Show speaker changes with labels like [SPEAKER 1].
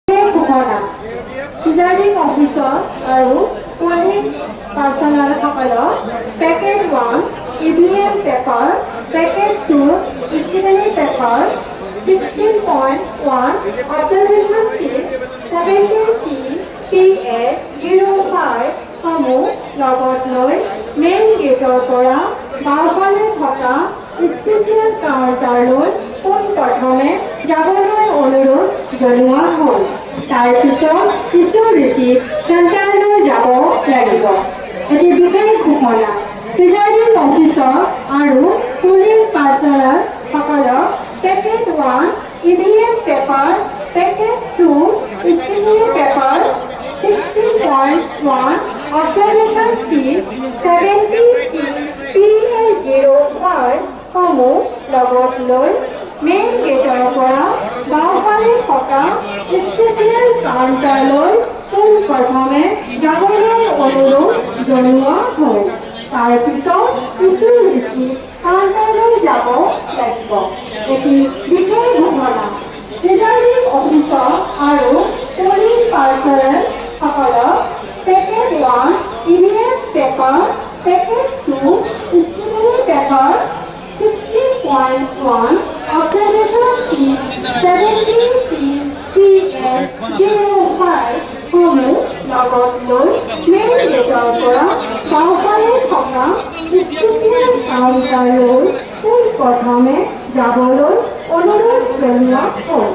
[SPEAKER 1] ঘোষণা presiding officer আৰু polling পাৰ্চনেলসকলক packet 1 EVM paper, packet 2 scrutiny paper, 16.1 observation sheet, 17C PA 05 সমূহ লগত লৈ মেইন গেটৰ পৰা বাওঁফালে থকা স্পেচিয়েল কাউণ্টাৰলৈ পোনপ্ৰথমে যাবলৈ অনুৰোধ জনোৱা হ'ল। তাৰপিছত কিছু ৰিচিপ্ট চেণ্টাৰলৈ যাব লাগিব। এটি বিশেষ ঘোষণা প্ৰিজাইডিং অফিচাৰ আৰু পোলিং পাৰ্চনেলসকলক packet 1 EVM paper, packet 2 scrutiny paper, 16.1 observation sheet, 17C PA 05 সমূহ লগত লৈ মেইন গেটৰ পৰা বাওঁফালে থকা স্পেচিয়েল কাউণ্টাৰলৈ পোনপ্ৰথমে যাবলৈ অনুৰোধ জনোৱা হ'ল। তাৰপিছত কিছু ৰিচিপ্ট কাউণ্টাৰলৈ যাব লাগিব। এটি বিশেষ ঘোষণা প্ৰিজাইডিং অফিচাৰ আৰু পোলিং পাৰ্চনেলসকলক packet 1 EVM paper, packet 2 scrutiny paper, 16.1 observation sheet, 17C PA 05 সমূহ লগত লৈ মেইন গেটৰ পৰা বাওঁফালে থকা স্পেচিয়েল কাউণ্টাৰলৈ পোনপ্ৰথমে যাবলৈ অনুৰোধ জনোৱা হ'ল।